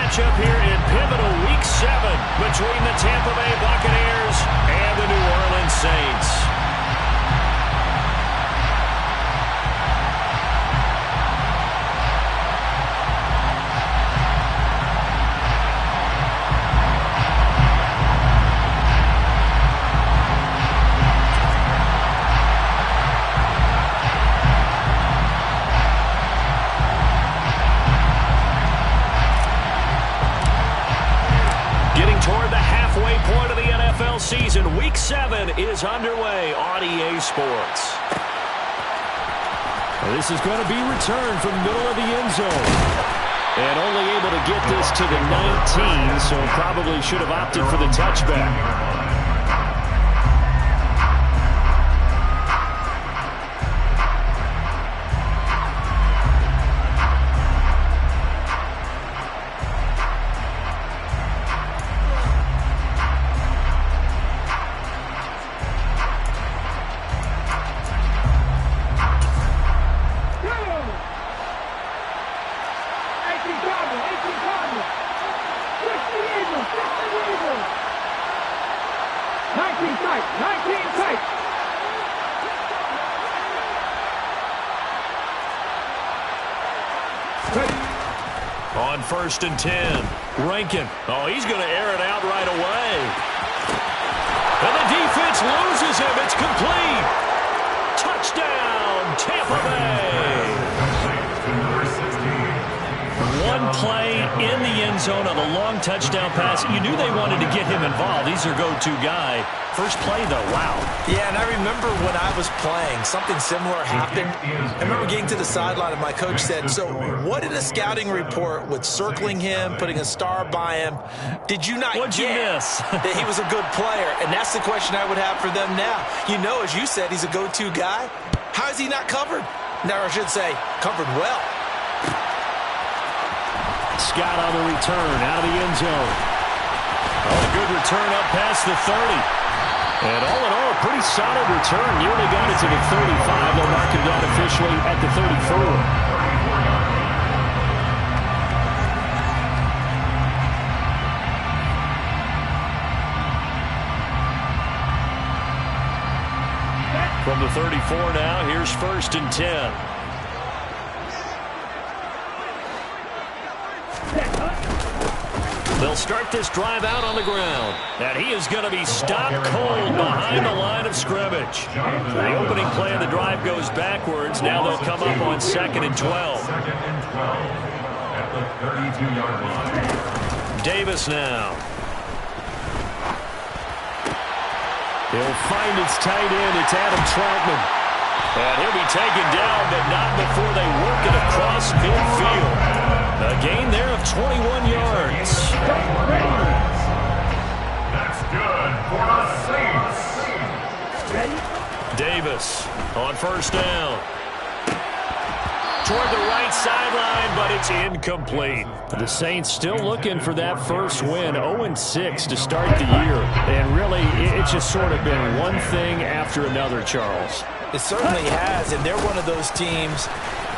matchup here in pivotal Week 7 between the Tampa Bay Buccaneers and the New Orleans Saints. Toward the halfway point of the NFL season, Week 7 is underway on EA Sports. This is going to be returned from the middle of the end zone. And only able to get this to the 19, so probably should have opted for the touchback. On 1st and 10, Rankin. Oh, he's going to air it out right away. And the defense loses him. It's complete. Touchdown, Tampa Bay. One play in the end zone on the long touchdown pass. You knew they wanted to get him involved. He's their go-to guy. First play, though, wow. Yeah, and I remember when I was playing, something similar happened. I remember getting to the sideline, and my coach said, so what did a scouting report with circling him, putting a star by him, did you not What'd you miss? that he was a good player? And that's the question I would have for them now. You know, as you said, he's a go-to guy. How is he not covered? Now, I should say, covered well. Scott on the return, out of the end zone. Oh, a good return up past the 30. And all in all, a pretty solid return. Nearly got it to the 35. They'll mark him down officially at the 34. From the 34 now, here's 1st and 10. They'll start this drive out on the ground. And he is going to be stopped cold behind the line of scrimmage. The opening play of the drive goes backwards. Now they'll come up on 2nd and 12. At the 32-yard line. Davis now. He'll find its tight end. It's Adam Troutman. And he'll be taken down, but not before they work it across midfield. A gain there of 21 yards. That's good for the Saints. Davis on 1st down. Toward the right sideline, but it's incomplete. The Saints still looking for that first win, 0-6 to start the year. And really, it's just sort of been one thing after another, Charles. It certainly has, and they're one of those teams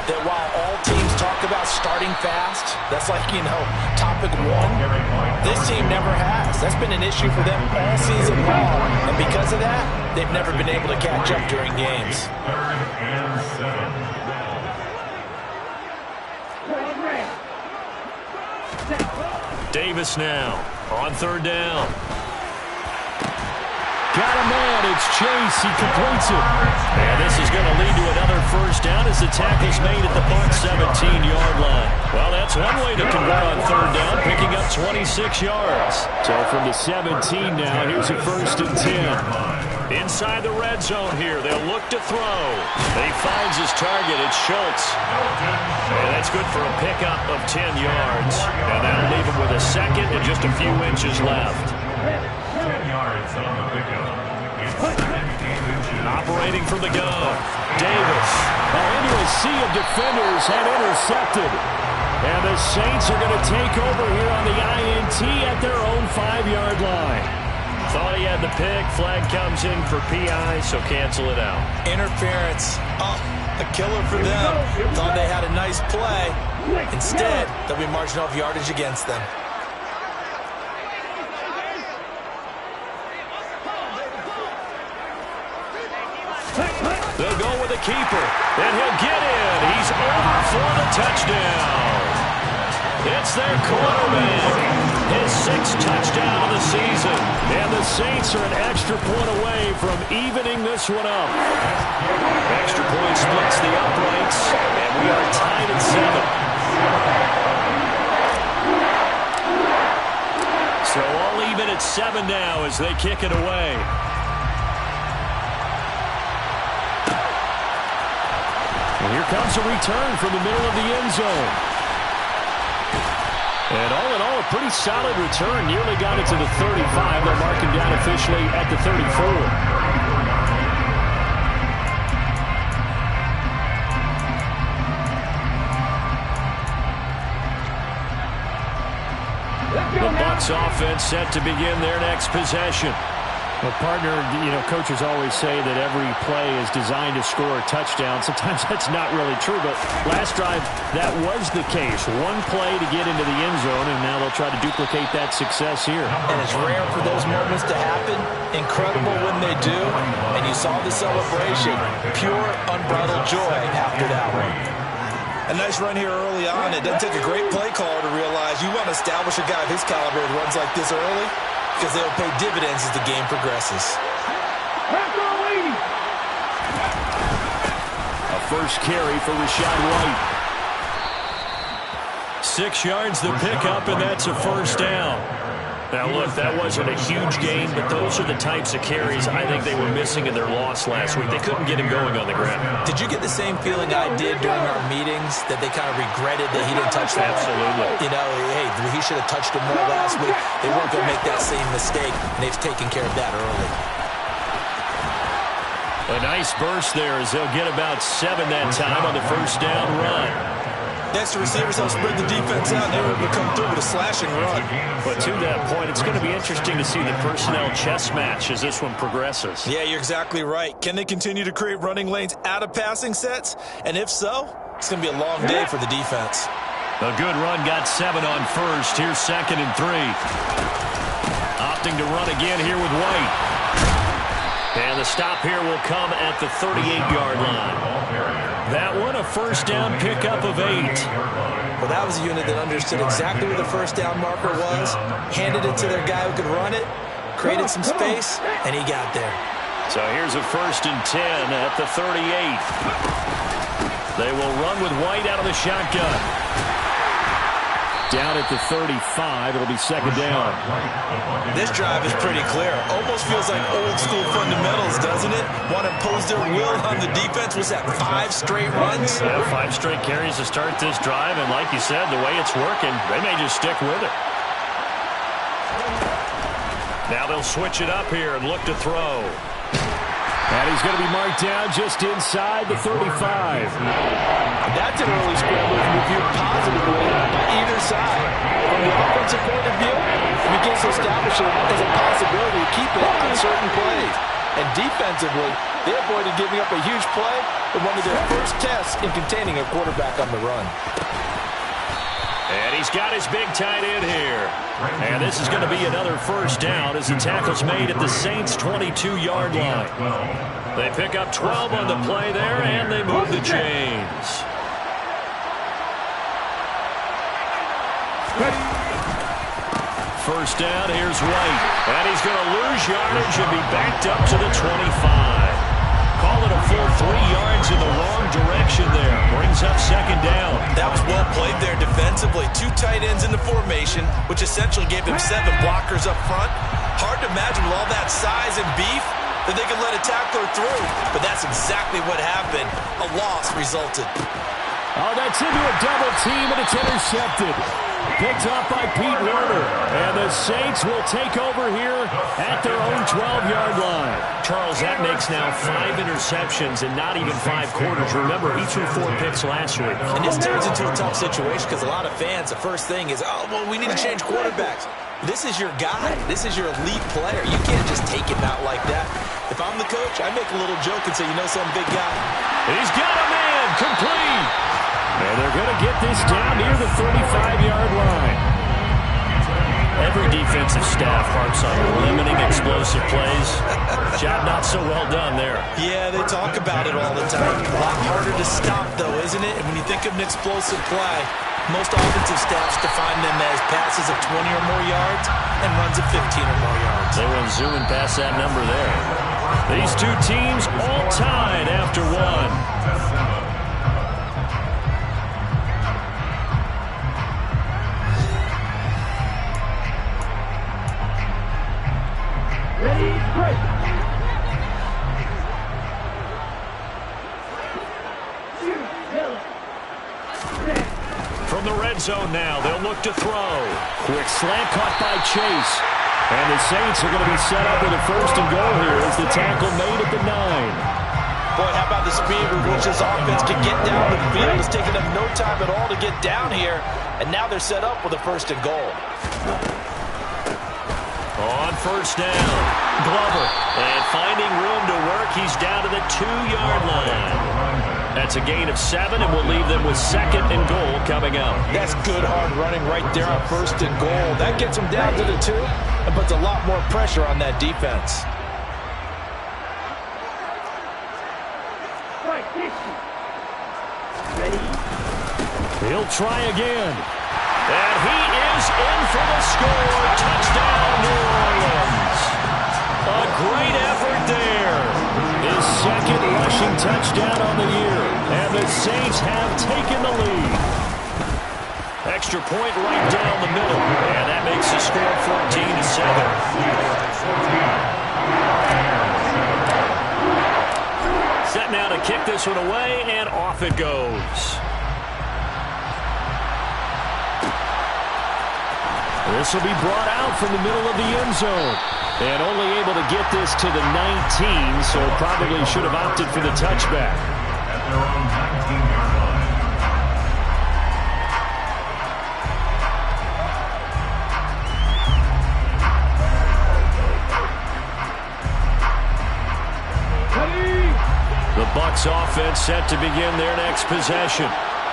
that while all teams talk about starting fast, that's like, you know, topic one, this team never has. That's been an issue for them all season long, and because of that, they've never been able to catch up during games. 3rd and 7. Davis now on 3rd down. Got a man. It's Chase. He completes it. And this is going to lead to another 1st down as the tackle's made at the Bucs 17-yard line. Well, that's one way to convert on 3rd down, picking up 26 yards. So from the 17 now, here's a 1st and 10. Inside the red zone here, they'll look to throw. He finds his target. It's Schultz. And that's good for a pickup of 10 yards. And that'll leave him with a 2nd and just a few inches left. 10 yards on the pickup. Operating from the gun, Davis. Into a sea of defenders had intercepted. And the Saints are going to take over here on the INT at their own 5-yard line. Thought he had the pick. Flag comes in for PI, so cancel it out. Interference. Oh, A killer for them. Thought they had a nice play. Instead, there'll be marginal yardage against them. They'll go with the keeper, and he'll get in. He's over for the touchdown. It's their quarterback. His 6th touchdown of the season. And the Saints are an extra point away from evening this one up. Extra point splits the uprights, and we are tied at 7. So all even at 7 now as they kick it away. And here comes a return from the middle of the end zone. And all in all, a pretty solid return. Nearly got it to the 35. They'll mark him down officially at the 34. The Bucs offense set to begin their next possession. Well, partner, coaches always say that every play is designed to score a touchdown. Sometimes that's not really true, but last drive, that was the case. One play to get into the end zone, and now they'll try to duplicate that success here. And it's rare for those moments to happen. Incredible when they do. And you saw the celebration. Pure, unbridled joy after that one. A nice run here early on. It doesn't take a great play caller to realize you want to establish a guy of his caliber who runs like this early, because they'll pay dividends as the game progresses. A first carry for Rashad White. 6 yards the pickup, and that's a first down. Now, look, that wasn't a huge gain, but those are the types of carries I think they were missing in their loss last week. They couldn't get him going on the ground. Did you get the same feeling I did during our meetings, that they kind of regretted that he didn't touch that? Absolutely. Hey, he should have touched him more last week. They weren't going to make that same mistake, and they've taken care of that early. A nice burst there as they'll get about 7 that time on the first down run. Next, the receivers help spread the defense out, and they're able to come through with a slashing run. But to that point, it's going to be interesting to see the personnel chess match as this one progresses. Yeah, you're exactly right. Can they continue to create running lanes out of passing sets? And if so, it's going to be a long day for the defense. A good run got 7 on first. Here's 2nd and 3. Opting to run again here with White. And the stop here will come at the 38-yard line. That one, a first down pickup of 8. Well, that was a unit that understood exactly where the first down marker was, handed it to their guy who could run it, created some space, and he got there. So here's a 1st and 10 at the 38. They will run with White out of the shotgun. Down at the 35, it'll be 2nd down. This drive is pretty clear. Almost feels like old-school fundamentals, doesn't it? Want to impose their will on the defense. Was that 5 straight runs? Yeah, 5 straight carries to start this drive, and like you said, the way it's working, they may just stick with it. Now they'll switch it up here and look to throw. And he's going to be marked down just inside the 35. That's an early scramble reviewed positively by either side. From the offensive point of view, it begins to establish it as a possibility to keep it on certain plays. And defensively, they avoided giving up a huge play in one of their first tests in containing a quarterback on the run. And he's got his big tight end here. And this is going to be another first down as the tackle's made at the Saints' 22-yard line. They pick up 12 on the play there, and they move the chains. First down, here's White. And he's going to lose yardage and be backed up to the 25. Call it a full 3 yards in the wrong direction there. Brings up 2nd down. That was well played there defensively. 2 tight ends in the formation, which essentially gave them 7 blockers up front. Hard to imagine with all that size and beef that they could let a tackler through. But that's exactly what happened. A loss resulted. Oh, that's into a double team, and it's intercepted. Picked off by Pete Werner. And the Saints will take over here at their own 12-yard line. Charles, that makes now 5 interceptions and not even 5 quarters. Remember, he threw 4 picks last week. And this turns into a tough situation because a lot of fans, the first thing is, oh, well, we need to change quarterbacks. This is your guy. This is your elite player. You can't just take him out like that. If I'm the coach, I make a little joke and say, you know something, big guy? He's got a man, complete. And they're going to get this down near the 35-yard line. Every defensive staff harps on limiting explosive plays. Job not so well done there. Yeah, they talk about it all the time. A lot harder to stop, though, isn't it? And when you think of an explosive play, most offensive staffs define them as passes of 20 or more yards and runs of 15 or more yards. They went zooming past that number there. These two teams all tied after one. Ready, break. From the red zone now, they'll look to throw. Quick slant caught by Chase. And the Saints are going to be set up with a first and goal here as the tackle made at the 9. Boy, how about the speed with which this offense can get down the field? It's taken them no time at all to get down here, and now they're set up with a first and goal. On first down, Glover. And finding room to work, he's down to the 2-yard line. That's a gain of 7, and we'll leave them with second and goal coming up. That's good hard running right there on first and goal. That gets them down to the 2 and puts a lot more pressure on that defense. He'll try again. And he is in for the score. Touchdown, New Orleans. A great effort there. His second rushing touchdown on the year. And the Saints have taken the lead. Extra point right down the middle. And that makes the score 14-7. Set now to kick this one away, and off it goes. This will be brought out from the middle of the end zone. And only able to get this to the 19, so probably should have opted for the touchback. At their own 19-yard line. The Bucs offense set to begin their next possession.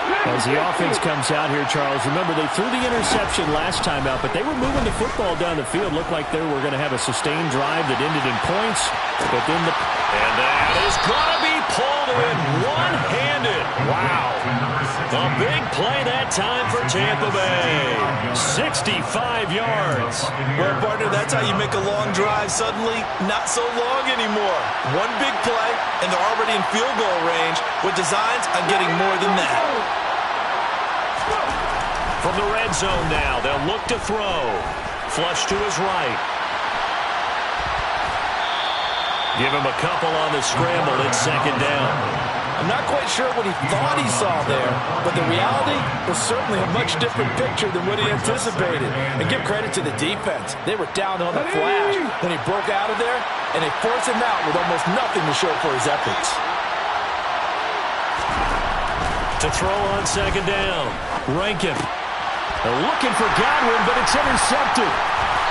As the offense comes out here, Charles, remember they threw the interception last time out, but they were moving the football down the field. Looked like they were going to have a sustained drive that ended in points. But then And that is going to be pulled in one-handed. Wow. A big play that time for Tampa Bay. 65 yards. Well, partner, that's how you make a long drive suddenly not so long anymore. One big play, and they're already in field goal range with designs on getting more than that. From the red zone now, they'll look to throw. Flush to his right. Give him a couple on the scramble. It's second down. I'm not quite sure what he thought he saw there, but the reality was certainly a much different picture than what he anticipated. And give credit to the defense. They were down on the flash. Then he broke out of there, and they forced him out with almost nothing to show for his efforts. To throw on second down. Rankin. they're looking for Godwin, but it's intercepted.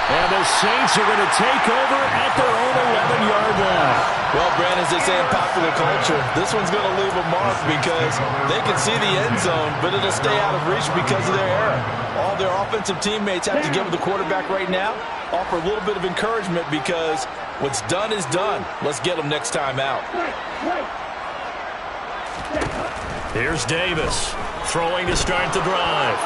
And the Saints are going to take over at their own 11-yard line. Well, Brandon, as they say in popular culture, this one's going to leave a mark because they can see the end zone, but it'll stay out of reach because of their error. All their offensive teammates have to give the quarterback right now, offer a little bit of encouragement because what's done is done. Let's get them next time out. Here's Davis throwing to start the drive.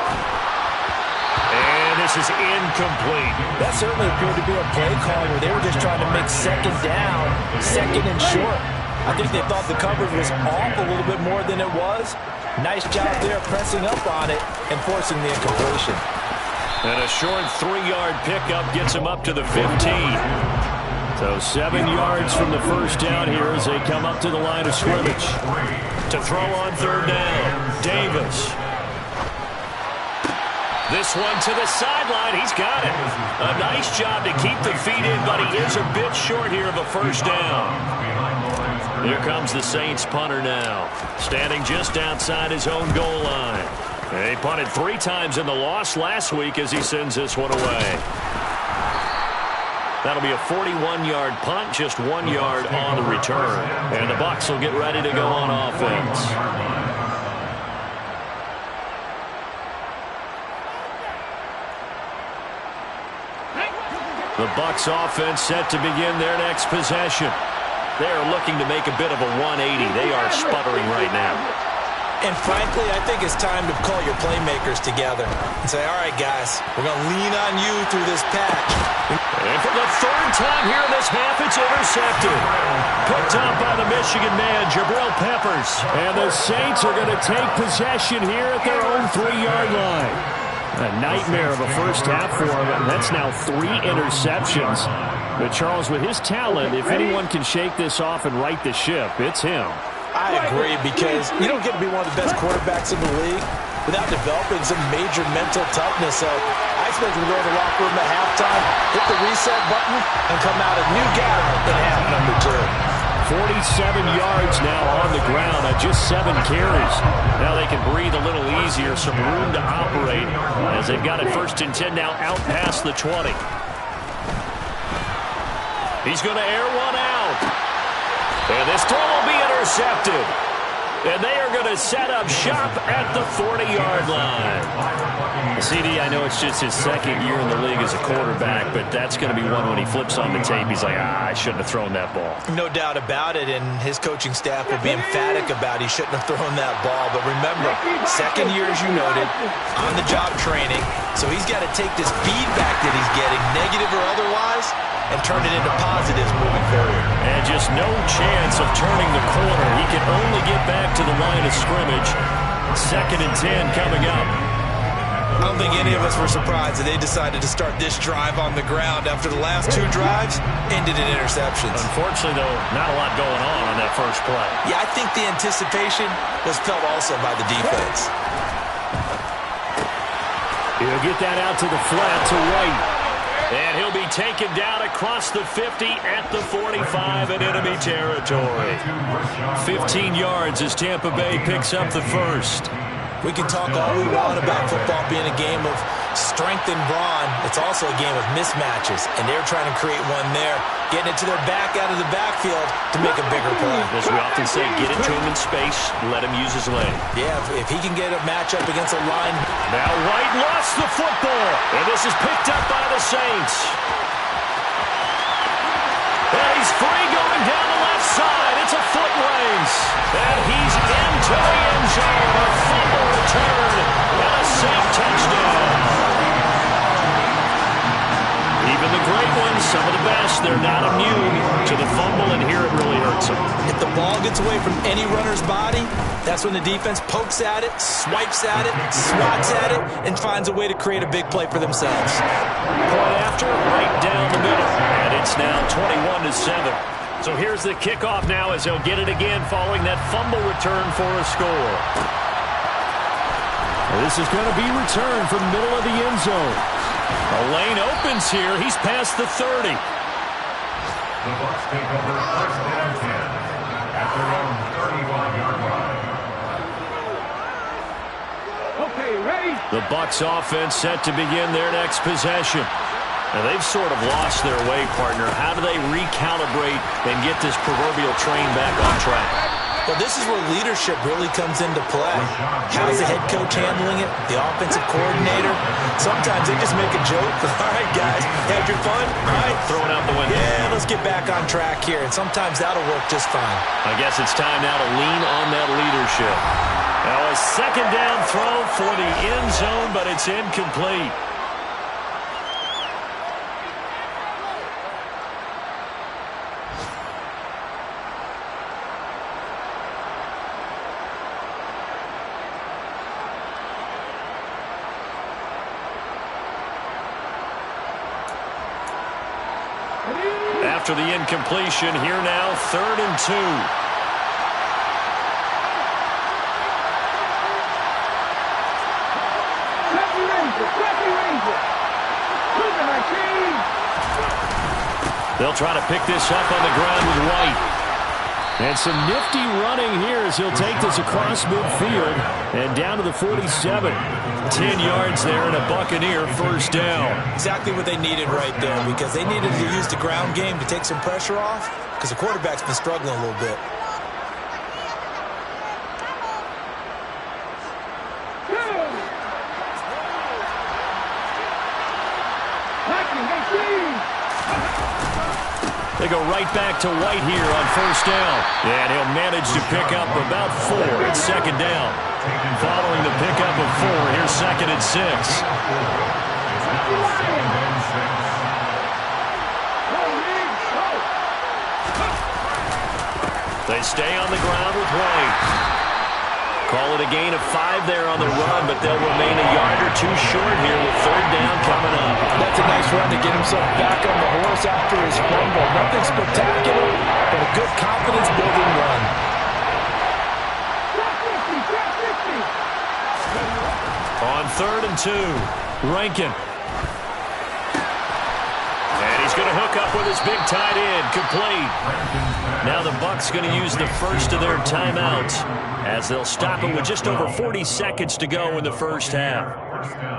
And this is incomplete. That certainly appeared to be a play call where they were just trying to make second down, second and short. I think they thought the coverage was off a little bit more than it was. Nice job there pressing up on it and forcing the incompletion. And a short 3-yard pickup gets him up to the 15. So 7 yards from the first down here as they come up to the line of scrimmage. To throw on third down, Davis. This one to the sideline. He's got it. A nice job to keep the feet in, but he is a bit short here of a first down. Here comes the Saints punter now, standing just outside his own goal line. And he punted 3 times in the loss last week as he sends this one away. That'll be a 41-yard punt, just 1 yard on the return. And the Bucs will get ready to go on offense. The Bucs offense set to begin their next possession. They are looking to make a bit of a 180. They are sputtering right now. And frankly, I think it's time to call your playmakers together and say, all right, guys, we're going to lean on you through this patch. And for the third time here in this half, it's intercepted. Picked up by the Michigan man, Jabril Peppers. And the Saints are going to take possession here at their own 3-yard line. A nightmare of a first half for him, and that's now 3 interceptions. But Charles, with his talent, if anyone can shake this off and right the ship, it's him. I agree, because you don't get to be one of the best quarterbacks in the league without developing some major mental toughness. So I expect him to go to the locker room at halftime, hit the reset button, and come out a new guy in half number 2. 47 yards now on the ground on just 7 carries. Now they can breathe a little easier, some room to operate as they've got it 1st and 10 now out past the 20. He's going to air one out. And this throw will be intercepted. And they are going to set up shop at the 40-yard line. CD, I know it's just his 2nd year in the league as a quarterback, but that's going to be one when he flips on the tape. He's like, I shouldn't have thrown that ball. No doubt about it, and his coaching staff will be emphatic about he shouldn't have thrown that ball. But remember, 2nd year, as you noted, on-the-job training, so he's got to take this feedback that he's getting, negative or otherwise, and turn it into positives moving forward. And just no chance of turning the corner. He can only get back to the line of scrimmage. 2nd and 10 coming up. I don't think any of us were surprised that they decided to start this drive on the ground after the last 2 drives ended in interceptions. Unfortunately, though, not a lot going on that first play. Yeah, I think the anticipation was felt also by the defense. He'll get that out to the flat to White. And he'll be taken down across the 50 at the 45 in enemy territory. 15 yards as Tampa Bay picks up the first. We can talk all we want about football being a game of strength and brawn. It's also a game of mismatches, and they're trying to create one there, getting it to their back out of the backfield to make a bigger play. As we often say, get it to him in space, let him use his leg. Yeah, if he can get a matchup against a line. Now White lost the football, and this is picked up by the Saints. And he's free going down the left side. It's a foot race. And he's into the end zone. A fumble return and a Saint touchdown. Even the great ones, some of the best, they're not immune to the fumble, and here it really hurts them. If the ball gets away from any runner's body, that's when the defense pokes at it, swipes at it, swats at it, and finds a way to create a big play for themselves. Point after, right down the middle. And it's now 21-7. So here's the kickoff now as they'll get it again following that fumble return for a score. This is going to be returned from the middle of the end zone. A lane opens here. He's past the 30. The Bucs take over 1st and 10 at their own 31-yard line. Okay, ready? The Bucs offense set to begin their next possession. Now they've sort of lost their way, partner. How do they recalibrate and get this proverbial train back on track? Well, this is where leadership really comes into play. How's the head coach handling it? The offensive coordinator? Sometimes they just make a joke. All right, guys, had your fun? All right. Throw it out the window. Yeah, let's get back on track here. And sometimes that'll work just fine. I guess it's time now to lean on that leadership. Now a 2nd down throw for the end zone, but it's incomplete. After the incompletion, here now, 3rd and 2. They'll try to pick this up on the ground with White. And some nifty running here as he'll take this across midfield and down to the 47. 10 yards there and a Buccaneer first down. Exactly what they needed right there, because they needed to use the ground game to take some pressure off, because the quarterback's been struggling a little bit. They go right back to White here on first down. And he'll manage to pick up about 4. It's second down. Following the pickup of 4, here's second and 6. They stay on the ground with White. Call it a gain of 5 there on the run, but they'll remain a yard or 2 short here with third down coming up. That's a nice run to get himself back on the horse after his fumble. Nothing spectacular, but a good confidence-building run. On third and 2, Rankin. And he's going to hook up with his big tight end, complete. Now the Bucs going to use the first of their timeouts as they'll stop it with just over 40 seconds to go in the first half.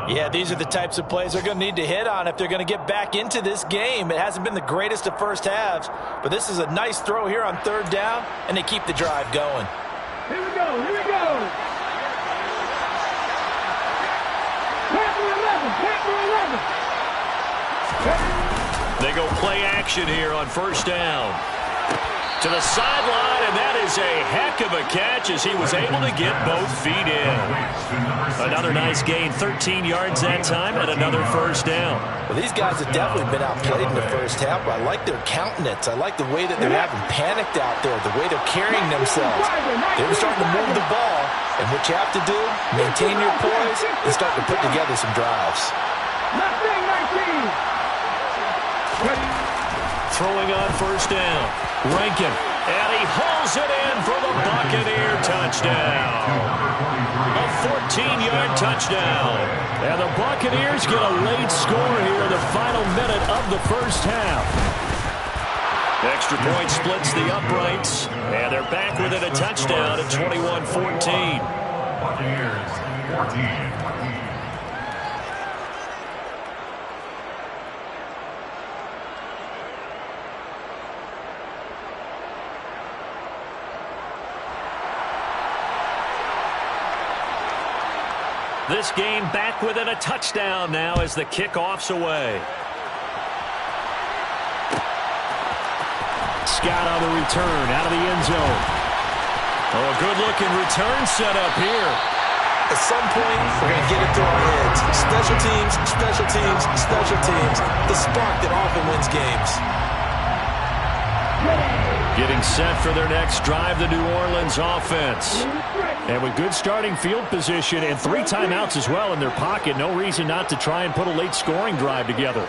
Yeah, these are the types of plays they're going to need to hit on if they're going to get back into this game. It hasn't been the greatest of first halves, but this is a nice throw here on third down, and they keep the drive going. Here we go, here we go. They go play action here on first down. To the sideline, and that is a heck of a catch as he was able to get both feet in. Another nice gain, 13 yards that time, and another first down. Well, these guys have definitely been outplayed in the first half, but I like their countenance. I like the way that they're having panicked out there, the way they're carrying themselves. They're starting to move the ball, and what you have to do, maintain your poise and start to put together some drives. Throwing on first down, Rankin, and he hauls it in for the Buccaneer touchdown. A 14-yard touchdown. And the Buccaneers get a late score here in the final minute of the first half. Extra point splits the uprights, and they're back within a touchdown at 21-14. Buccaneers 14. This game back within a touchdown now as the kickoff's away. Scott on the return out of the end zone. Oh, a good-looking return set up here. At some point, we're going to get it through our heads. Special teams, special teams, special teams. The spark that often wins games. Getting set for their next drive, the New Orleans offense. And with good starting field position and 3 timeouts as well in their pocket, no reason not to try and put a late scoring drive together.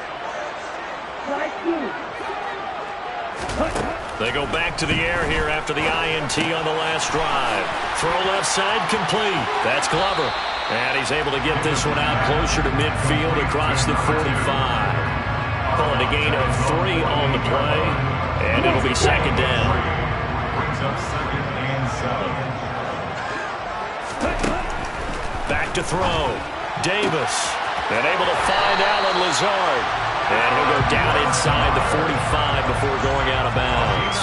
They go back to the air here after the INT on the last drive. Throw left side complete. That's Glover. And he's able to get this one out closer to midfield across the 45. Call it a gain of 3 on the play. And it'll be second down. Brings up second and 7. Back to throw. Davis. And able to find Alan Lazard. And he'll go down inside the 45 before going out of bounds.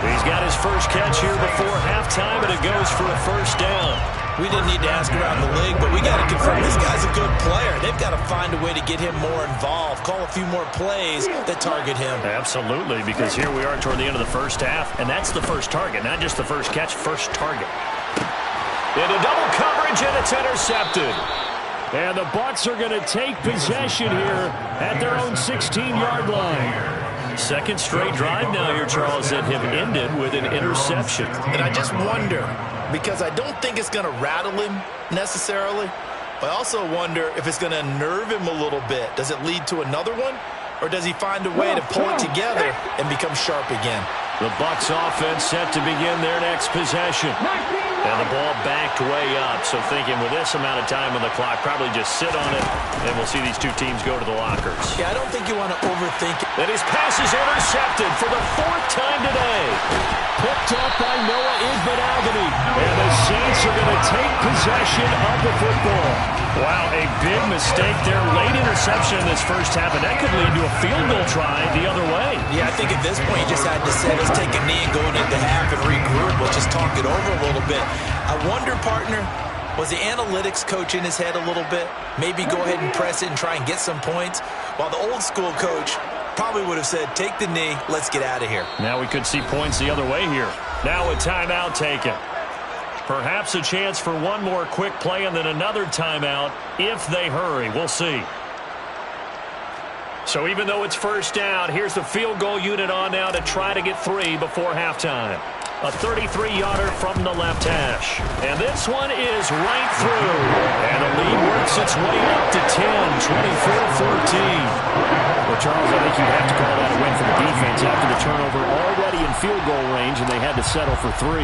He's got his first catch here before halftime, and it goes for a first down. We didn't need to ask around the league, but we got to confirm this guy's a good player. They've got to find a way to get him more involved, call a few more plays that target him. Absolutely, because here we are toward the end of the first half, and that's the first target, not just the first catch, first target. Into double coverage, and it's intercepted. And the Bucs are going to take possession here at their own 16-yard line. Second straight drive now here, Charles, that have ended with an interception. And I just wonder, because I don't think it's going to rattle him necessarily, but I also wonder if it's going to nerve him a little bit. Does it lead to another one? Or does he find a way to pull it together and become sharp again? The Bucs offense set to begin their next possession. And the ball backed way up, so thinking with this amount of time on the clock, probably just sit on it, and we'll see these two teams go to the lockers. Yeah, I don't think you want to overthink it. And his pass is intercepted for the 4th time today. Picked up by Noah Ibn-Albany. And the Saints are going to take possession of the football. Wow, a big mistake there. Late interception in this first half, and that could lead to a field goal try the other way. Yeah, I think at this point you just had to say, let's take a knee and go into half and regroup. Let's just talk it over a little bit. I wonder, partner, was the analytics coach in his head a little bit? Maybe go ahead and press it and try and get some points, while the old school coach probably would have said, take the knee, let's get out of here. Now we could see points the other way here. Now a timeout taken. Perhaps a chance for one more quick play and then another timeout if they hurry. We'll see. So even though it's first down, here's the field goal unit on now to try to get 3 before halftime. A 33-yarder from the left hash. And this one is right through. And the lead works its way up to 10, 24-14. Well, Charles, I think you'd have to call that a win for the defense after the turnover already in field goal range, and they had to settle for 3.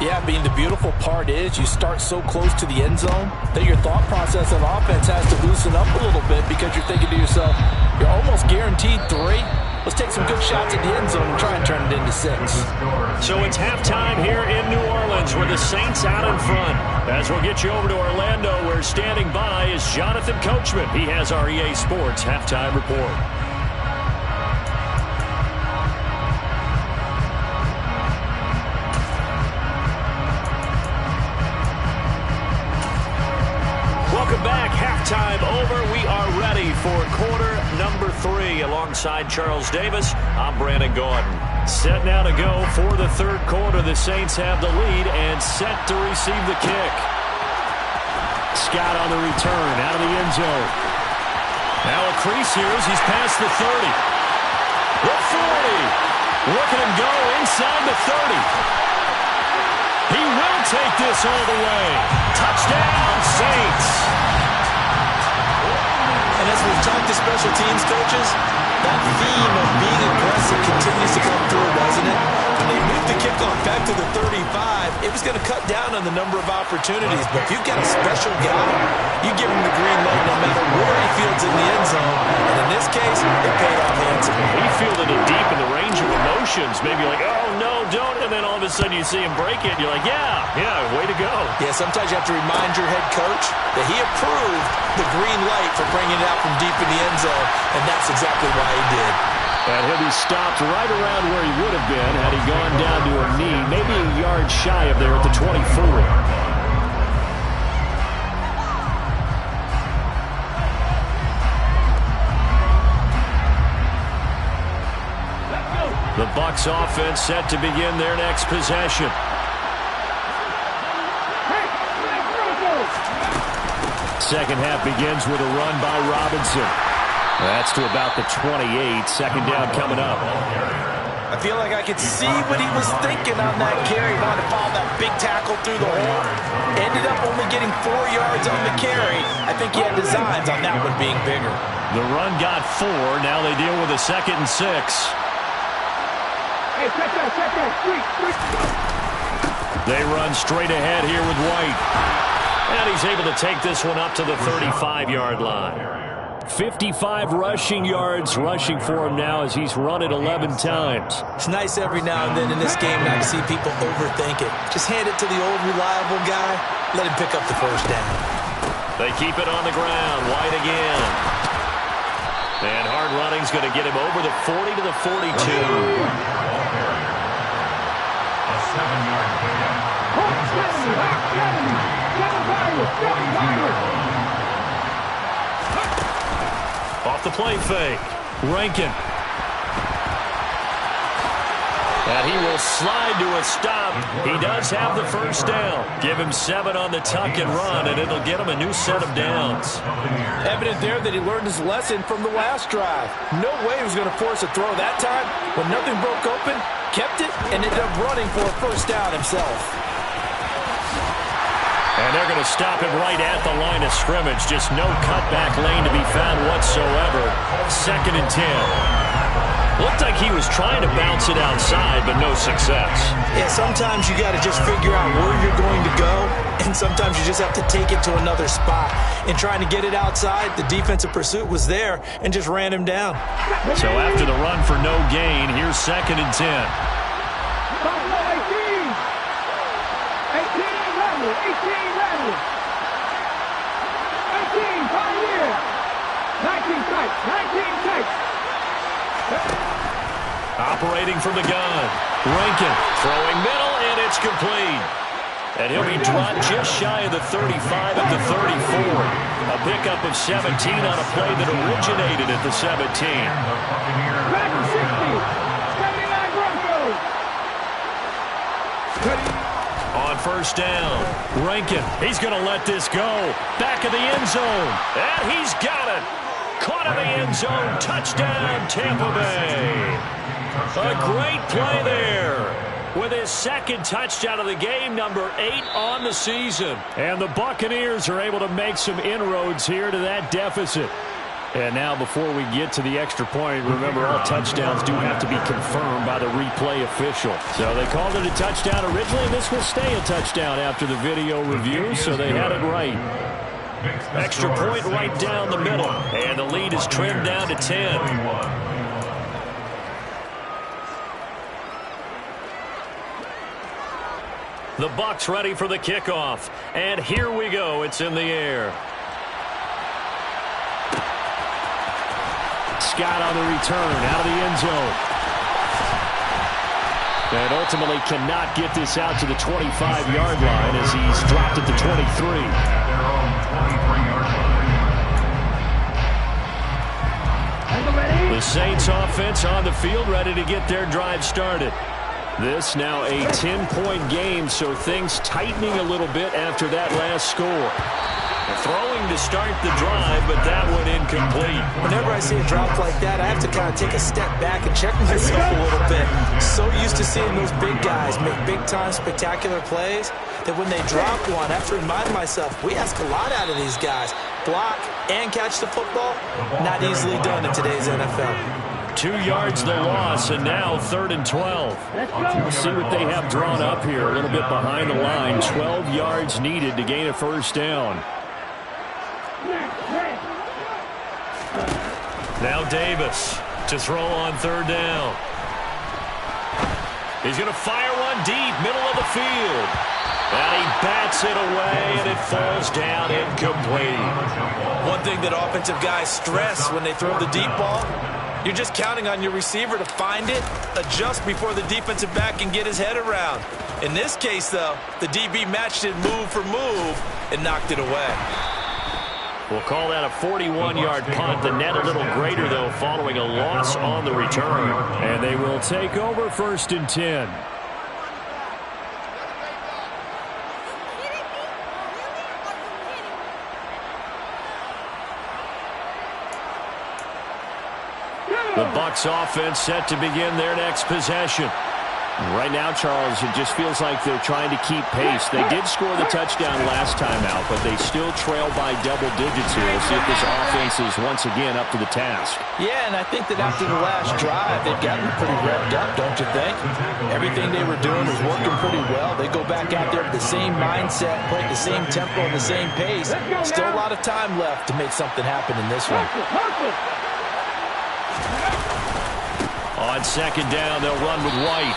Yeah, I mean, the beautiful part is you start so close to the end zone that your thought process of offense has to loosen up a little bit because you're thinking to yourself, you're almost guaranteed 3. Let's take some good shots at the end zone and try and turn it into 6. So it's halftime here in New Orleans with the Saints out in front. As we'll get you over to Orlando, where standing by is Jonathan Coachman. He has our EA Sports halftime report. Welcome back. Halftime over. We are ready for quarter number 3. Alongside Charles Davis, I'm Brandon Gordon. Set now to go for the third quarter. The Saints have the lead and set to receive the kick. Scott on the return out of the end zone. Now a crease here as he's past the 30. The 40. Look at him go inside the 30. He will take this all the way. Touchdown, Saints. And as we've talked to special teams coaches, that theme of being aggressive continues to come through, doesn't it? When they moved the kickoff back to the 35, it was going to cut down on the number of opportunities. But if you've got a special guy, you give him the green light no matter where he fields in the end zone. And in this case, it paid off handsomely. He fielded it deep in the range of emotions. Maybe like, oh, no, don't. And then all of a sudden you see him break it. And you're like, yeah, way to go. Yeah, sometimes you have to remind your head coach that he approved the green light for bringing it out from deep in the end zone. And that's exactly why he did. And he'll be stopped right around where he would have been had he gone down to a knee, maybe a yard shy of there at the 24. The Bucs offense set to begin their next possession. Second half begins with a run by Robinson. That's to about the 28. Second down coming up. I feel like I could see what he was thinking on that carry. Wanted to follow that big tackle through the hole. Ended up only getting 4 yards on the carry. I think he had designs on that one being bigger. The run got 4. Now they deal with a 2nd and 6. Hey, check that. Street. They run straight ahead here with White. And he's able to take this one up to the 35-yard line. 55 rushing yards rushing for him now as he's run it 11 times. It's nice every now and then in this game not to see people overthink it. Just hand it to the old reliable guy. Let him pick up the first down. They keep it on the ground. White again. And hard running's going to get him over the 40 to the 42. A 7-yard pickup. Off the play fake. Rankin. And he will slide to a stop. He does have the first down. Give him 7 on the tuck and run, and it'll get him a new set of downs. Evident there that he learned his lesson from the last drive. No way he was going to force a throw that time. When nothing broke open, kept it, and ended up running for a first down himself. And they're going to stop him right at the line of scrimmage. Just no cutback lane to be found whatsoever. whatsoever. 2nd and 10. Looked like he was trying to bounce it outside, but no success. Yeah, sometimes you got to just figure out where you're going to go, and sometimes you just have to take it to another spot. In trying to get it outside, the defensive pursuit was there and just ran him down. So after the run for no gain, here's 2nd and 10. 19 takes. Operating from the gun. Rankin throwing middle, and it's complete. And he'll be dropped just shy of the 35 at the 34. A pickup of 17 on a play that originated at the 17. Back to 60. 79 Broncos. On 1st down, Rankin, he's going to let this go. Back of the end zone, and he's got it. Caught in the end zone, touchdown, Tampa Bay. A great play there with his 2nd touchdown of the game, number 8 on the season. And the Buccaneers are able to make some inroads here to that deficit. And now before we get to the extra point, remember all touchdowns do have to be confirmed by the replay official. So they called it a touchdown originally. This will stay a touchdown after the video review, so they had it right. Extra point right down the middle, and the lead is trimmed down to 10. The Bucs ready for the kickoff, and here we go. It's in the air. Scott on the return, out of the end zone. And ultimately cannot get this out to the 25-yard line as he's dropped at the 23. The Saints offense on the field ready to get their drive started. This now a 10-point game, so things tightening a little bit after that last score. Throwing to start the drive, but that one incomplete. Whenever I see a drop like that, I have to kind of take a step back and check myself a little bit. So used to seeing those big guys make big-time spectacular plays that when they drop one, I have to remind myself, we ask a lot out of these guys. Block and catch the football, not easily done in today's NFL. 2 yards the loss, and now 3rd and 12. We'll see what they have drawn up here. A little bit behind the line. 12 yards needed to gain a 1st down. Now Davis to throw on 3rd down. He's going to fire one deep, middle of the field. And he bats it away, and it falls down incomplete. One thing that offensive guys stress when they throw the deep ball, you're just counting on your receiver to find it, adjust before the defensive back can get his head around. In this case, though, the DB matched it move for move and knocked it away. We'll call that a 41-yard punt. The net a little greater, though, following a loss on the return. And they will take over 1st and 10. The Bucs offense set to begin their next possession. Right now, Charles, it just feels like they're trying to keep pace. They did score the touchdown last time out, but they still trail by double digits here. We'll see if this offense is once again up to the task. Yeah, and I think that after the last drive, they've gotten pretty revved up, don't you think? Everything they were doing was working pretty well. They go back out there with the same mindset, play the same tempo and the same pace. Still a lot of time left to make something happen in this one. On 2nd down, they'll run with White.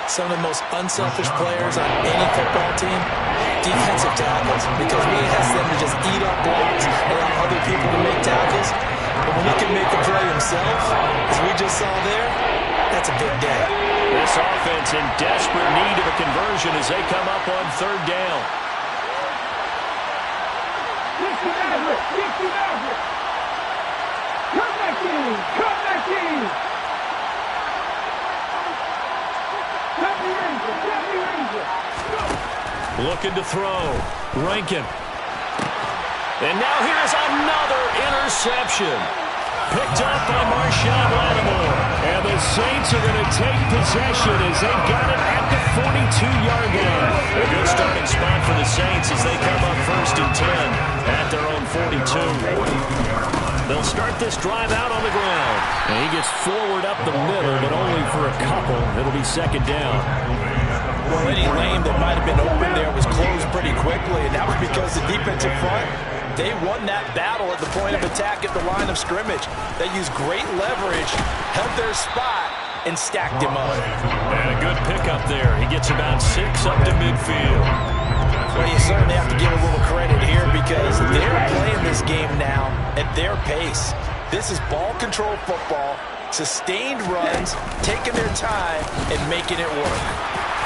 Some of the most unselfish players on any football team, defensive tackles, because we ask them to just eat up blocks and allow other people to make tackles. But when he can make a play himself, as we just saw there, that's a big day. This offense in desperate need of a conversion as they come up on 3rd down. Come back in! Come back in! Looking to throw. Rankin. And now here's another interception. Picked up by Marshawn Lattimore. And the Saints are going to take possession as they got it at the 42-yard line. A good starting spot for the Saints as they come up 1st and 10 at their own 42. They'll start this drive out on the ground. And he gets forward up the middle, but only for a couple. It'll be second down. Well, any lane that might have been open there was closed pretty quickly, and that was because the defensive front, they won that battle at the point of attack at the line of scrimmage. They used great leverage, held their spot, and stacked him up. And a good pickup there. He gets about 6 up to midfield. Well, you certainly have to give a little credit here because they're playing this game now at their pace. This is ball control football, sustained runs, taking their time, and making it work.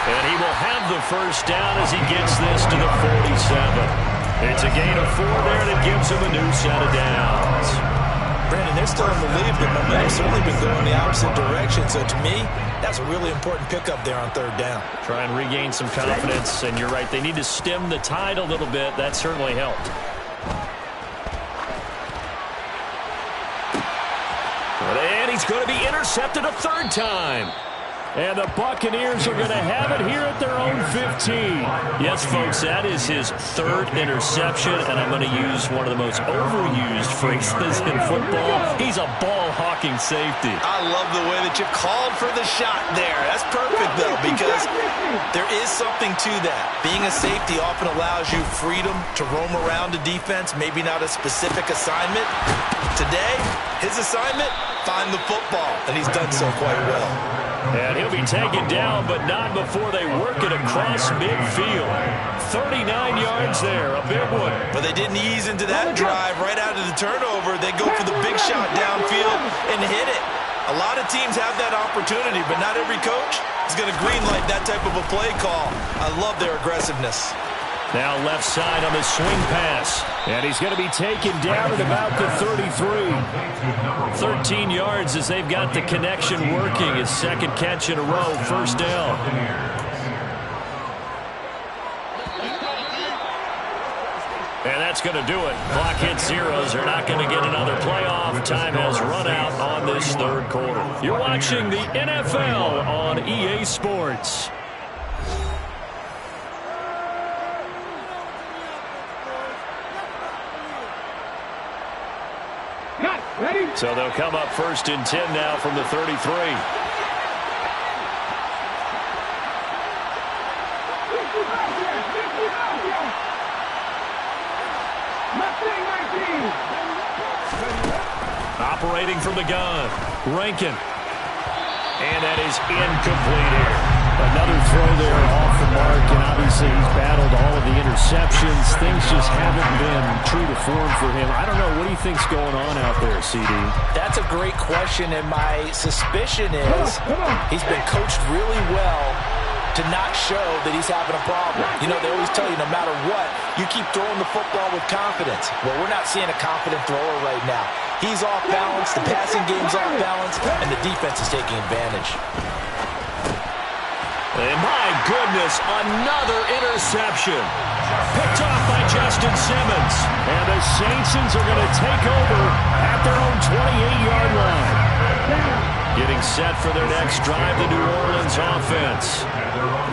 And he will have the first down as he gets this to the 47. It's a gain of 4 there that gives him a new set of downs. Brandon, they're still in the lead, but momentum's certainly been going the opposite direction. So to me, that's a really important pickup there on third down. Try and regain some confidence, and you're right. They need to stem the tide a little bit. That certainly helped. And he's going to be intercepted a third time. And the Buccaneers are going to have it here at their own 15. Yes, folks, that is his third interception, and I'm going to use one of the most overused phrases in football. He's a ball-hawking safety. I love the way that you called for the shot there. That's perfect, though, because there is something to that. Being a safety often allows you freedom to roam around a defense, maybe not a specific assignment. Today, his assignment, find the football, and he's done so quite well. And he'll be taken down, but not before they work it across midfield. 39 yards there, a big one. But they didn't ease into that drive right out of the turnover. They go for the big shot downfield and hit it. A lot of teams have that opportunity, but not every coach is going to greenlight that type of a play call. I love their aggressiveness. Now left side on the swing pass. And he's going to be taken down at about the 33. 13 yards as they've got the connection working. His second catch in a row, first down. And that's going to do it. Clock hits zeros. They're not going to get another playoff. Time has run out on this third quarter. You're watching the NFL on EA Sports. So they'll come up first and 10 now from the 33. Operating from the gun, Rankin. And that is incomplete here. Another throw there off the mark, and obviously he's battled all of the interceptions. Things just haven't been true to form for him. I don't know. What do you think's going on out there, CD? That's a great question, and my suspicion is he's been coached really well to not show that he's having a problem. You know, they always tell you no matter what, you keep throwing the football with confidence. Well, we're not seeing a confident thrower right now. He's off balance, the passing game's off balance, and the defense is taking advantage. And my goodness, another interception. Picked off by Justin Simmons. And the Saints are going to take over at their own 28-yard line. Getting set for their next drive, the New Orleans offense.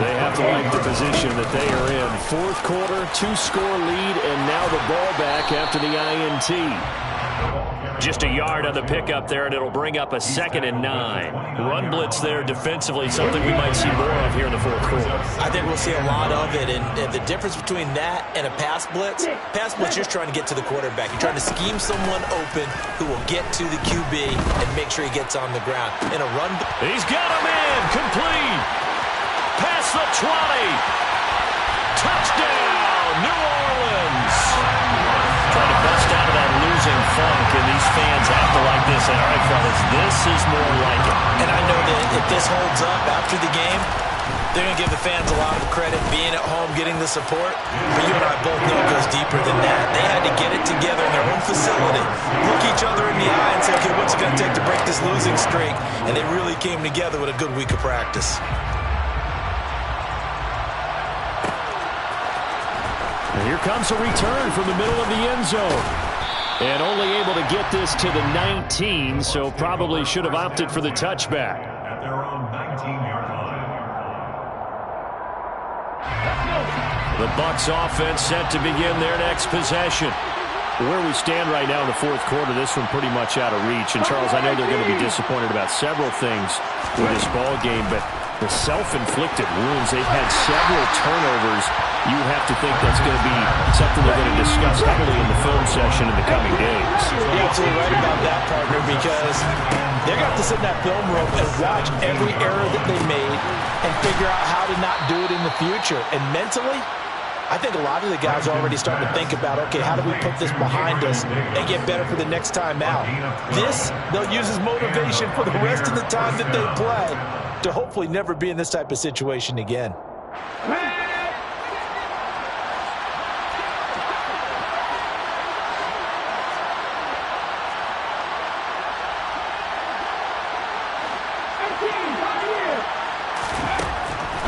They have to like the position that they are in. Fourth quarter, 2-score lead, and now the ball back after the INT. Just a yard on the pickup there, and it'll bring up a 2nd and 9. Run blitz there defensively, something we might see more of here in the fourth quarter. I think we'll see a lot of it, and the difference between that and a pass blitz, you're trying to get to the quarterback. You're trying to scheme someone open who will get to the QB and make sure he gets on the ground. In a run, he's got him in, complete. Past the 20. Touchdown, New Orleans. Trying to bust out of that losing funk, and these fans have to like this. And all right, fellas, this is more like it. And I know that if this holds up after the game, they're going to give the fans a lot of credit being at home, getting the support. But you and I both know it goes deeper than that. They had to get it together in their own facility, look each other in the eye and say, okay, what's it going to take to break this losing streak? And they really came together with a good week of practice. And here comes a return from the middle of the end zone. And only able to get this to the 19, so probably should have opted for the touchback. At their own 19-yard line. The Bucs offense set to begin their next possession. Where we stand right now in the fourth quarter, this one pretty much out of reach. And, Charles, I know they're going to be disappointed about several things with this ball game, but the self-inflicted wounds, they've had several turnovers. You have to think that's going to be something they're going to discuss heavily in the film session in the coming days. You're absolutely right about that, partner, because they're going to have to sit in that film room and watch every error that they made and figure out how to not do it in the future. And mentally, I think a lot of the guys are already starting to think about, okay, how do we put this behind us and get better for the next time out? This, they'll use as motivation for the rest of the time that they play to hopefully never be in this type of situation again.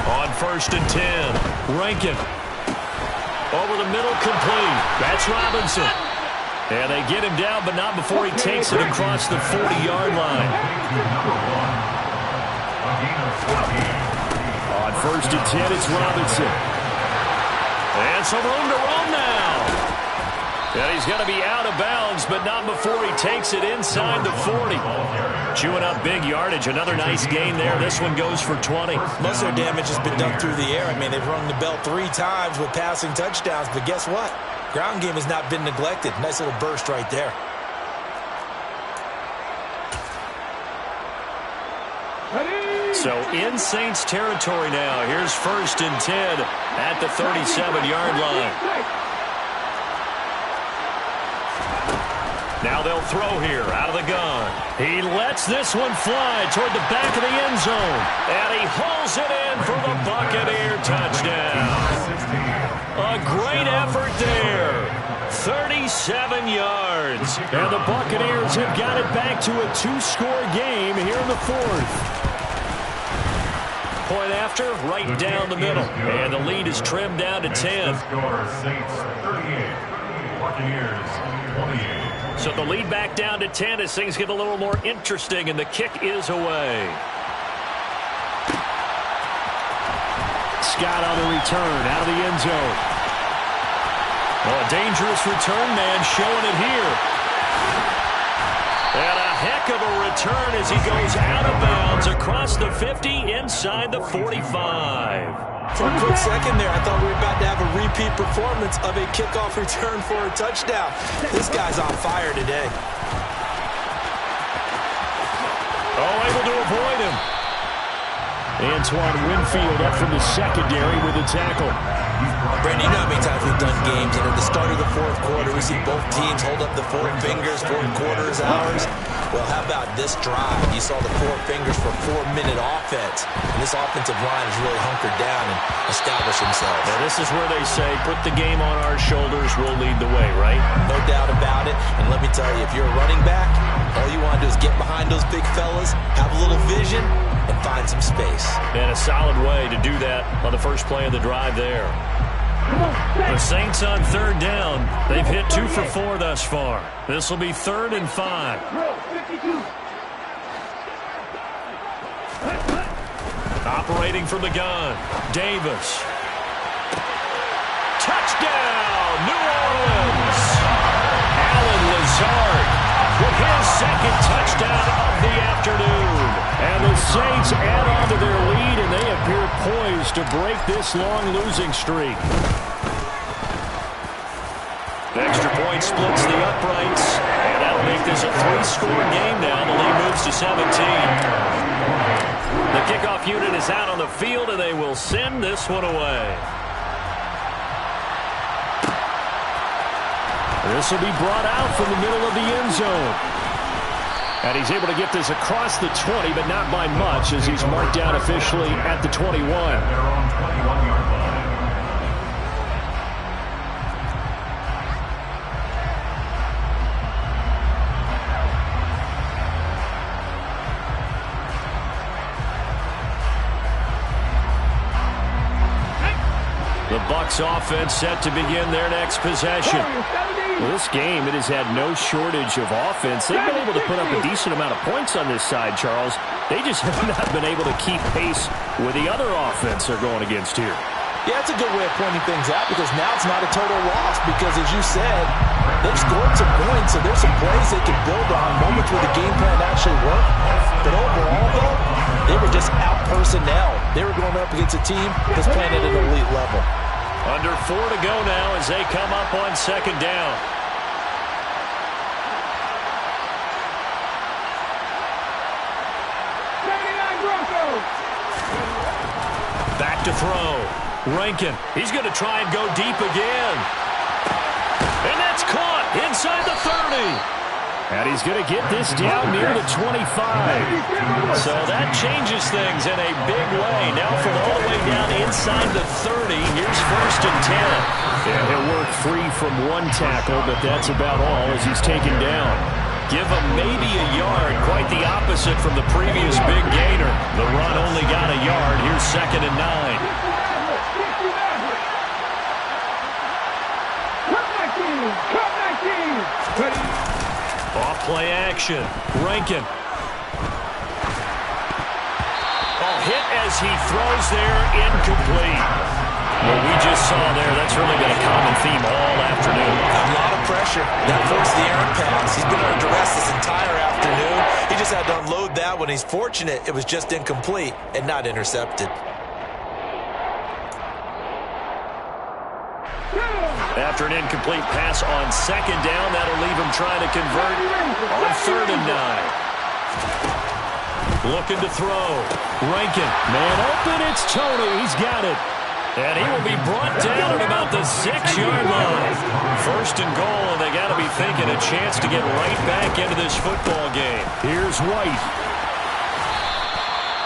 On 1st and 10, Rankin. Over the middle, complete. That's Robinson. And they get him down, but not before he takes it across the 40-yard line. On 1st and 10, it's Robinson. And some room to roam now. And he's going to be out of bounds, but not before he takes it inside the 40. Chewing up big yardage. Another nice gain there. This one goes for 20. Most of their damage has been done through the air. I mean, they've rung the bell 3 times with passing touchdowns, but guess what? Ground game has not been neglected. Nice little burst right there. So in Saints territory now. Here's 1st and 10 at the 37-yard line. Now they'll throw here out of the gun. He lets this one fly toward the back of the end zone. And he hauls it in for the Buccaneer touchdown. A great effort there. 37 yards. And the Buccaneers have got it back to a 2-score game here in the 4th. Point after, right down the middle. And the lead is trimmed down to 10. Saints 38, Buccaneers 28. So the lead back down to 10 as things get a little more interesting, and the kick is away. Scott on the return out of the end zone. Oh, a dangerous return man showing it here. And a heck of a return as he goes out of bounds across the 50 inside the 45. For a quick second there, I thought we were about to have a repeat performance of a kickoff return for a touchdown. This guy's on fire today. Oh, able to avoid him. Antoine Winfield up from the secondary with a tackle. Brandon, you know how many times we've done games, and at the start of the fourth quarter, we see both teams hold up the 4 fingers, 4 quarters, ours. Well, how about this drive? You saw the 4 fingers for 4-minute offense, and this offensive line has really hunkered down and established themselves. Now, this is where they say, put the game on our shoulders, we'll lead the way, right? No doubt about it, and let me tell you, if you're a running back, all you want to do is get behind those big fellas, have a little vision, and find some space. And a solid way to do that on the first play of the drive there. The Saints on 3rd down. They've hit 2 for 4 thus far. This will be 3rd and 5. Operating from the gun, Davis. Touchdown, New Orleans. Alan Lazard with his 2nd touchdown of the afternoon. And the Saints add on to their lead, and they appear poised to break this long losing streak. The extra point splits the uprights, and that'll make this a 3-score game now. The lead moves to 17. The kickoff unit is out on the field, and they will send this one away. This will be brought out from the middle of the end zone. And he's able to get this across the 20, but not by much, as he's marked down officially at the 21. The Bucs offense set to begin their next possession. Well, this game, it has had no shortage of offense. They've been able to put up a decent amount of points on this side, Charles. They just have not been able to keep pace with the other offense they're going against here. Yeah, that's a good way of pointing things out, because now it's not a total loss, because as you said, They've scored some points, so there's some plays they can build on, moments where the game plan actually worked. But overall, though, they were just out-personnel. They were going up against a team that's playing at an elite level. Under 4 to go now as they come up on second down. Back to throw. Rankin, he's going to try and go deep again. And that's caught inside the 30. And he's going to get this down near the 25. So that changes things in a big way. Now from all the way down inside the 30, here's 1st and 10. Yeah, he'll work free from one tackle, but that's about all as he's taken down. Give him maybe a yard, quite the opposite from the previous big gainer. The run only got a yard. Here's 2nd and 9. Off play action. Rankin. Oh, hit as he throws there, incomplete. What we just saw there, that's really been a common theme all afternoon. A lot of pressure. That forced the errant pass. He's been under duress this entire afternoon. He just had to unload that when he's fortunate it was just incomplete and not intercepted. After an incomplete pass on 2nd down, that'll leave him trying to convert on 3rd and 9. Looking to throw. Rankin. Man open, it's Tony. He's got it. And he will be brought down at about the 6-yard line. 1st and goal, and they got to be thinking a chance to get right back into this football game. Here's White.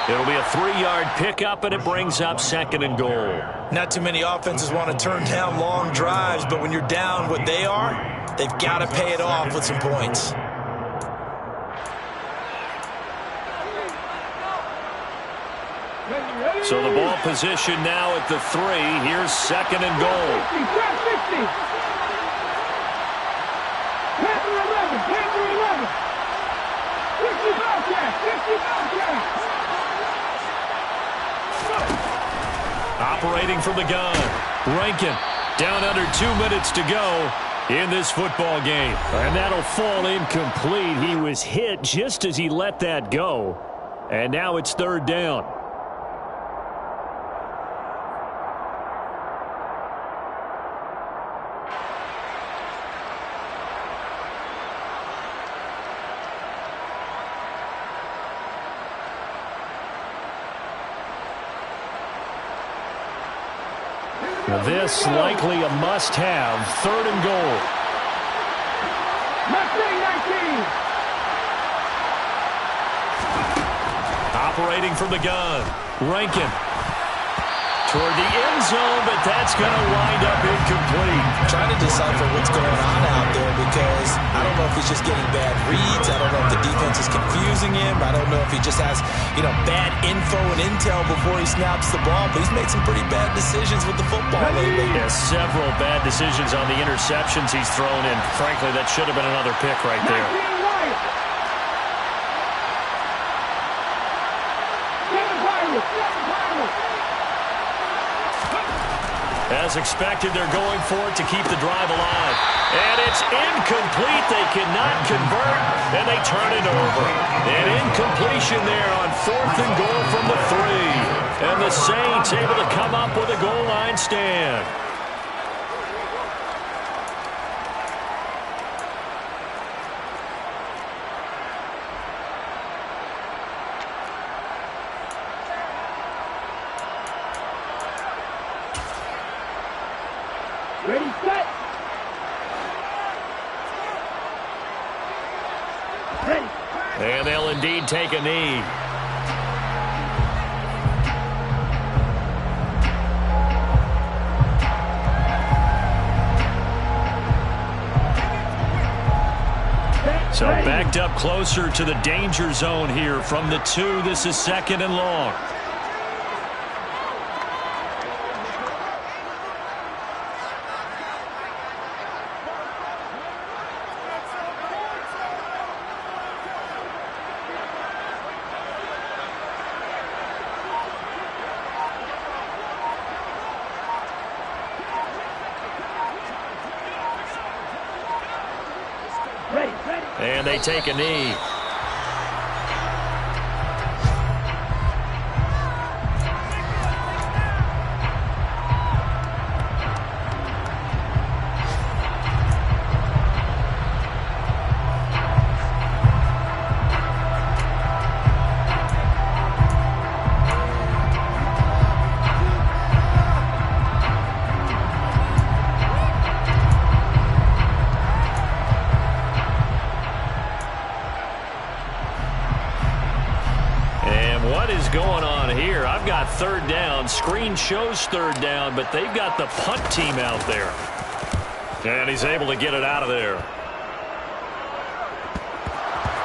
It'll be a 3-yard pickup, and it brings up 2nd and goal. Not too many offenses want to turn down long drives, but when you're down what they are, they've got to pay it off with some points. So the ball position now at the 3. Here's 2nd and goal. Operating from the gun. Rankin down under 2 minutes to go in this football game. And that'll fall incomplete. He was hit just as he let that go. And now it's 3rd down. This likely a must-have. 3rd and goal. Operating from the gun. Rankin. Toward the end zone, but that's going to wind up incomplete. Trying to decipher what's going on out there because I don't know if he's just getting bad reads. I don't know if the defense is confusing him. I don't know if he just has, bad info and intel before he snaps the ball. But he's made some pretty bad decisions with the football lately. Yeah, several bad decisions on the interceptions he's thrown in. Frankly, that should have been another pick right there. As expected, they're going for it to keep the drive alive. And it's incomplete. They cannot convert, and they turn it over. An incompletion there on 4th and goal from the 3. And the Saints able to come up with a goal line stand. Ready, set. Ready. And they'll indeed take a knee. So backed up closer to the danger zone here from the 2. This is 2nd and long. And they take a knee. Going on here. I've got third down. Screen shows third down, but they've got the punt team out there. And he's able to get it out of there.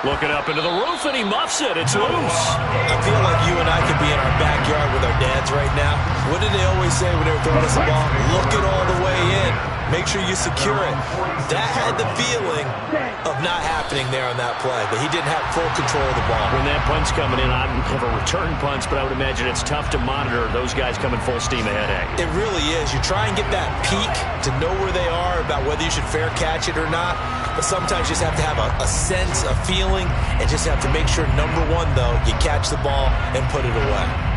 Looking up into the roof, and he muffs it. It's loose. I feel like you and I could be in our backyard with our dads right now. What did they always say when they were throwing us the ball? Look it all the way in. Make sure you secure it. That had the feeling of not happening there on that play, that he didn't have full control of the ball. When that punt's coming in, I have a return punch, but I would imagine it's tough to monitor those guys coming full steam ahead at you. It really is. You try and get that peek to know where they are, about whether you should fair catch it or not, but sometimes you just have to have a sense, a feeling, and just have to make sure, number one, though, you catch the ball and put it away.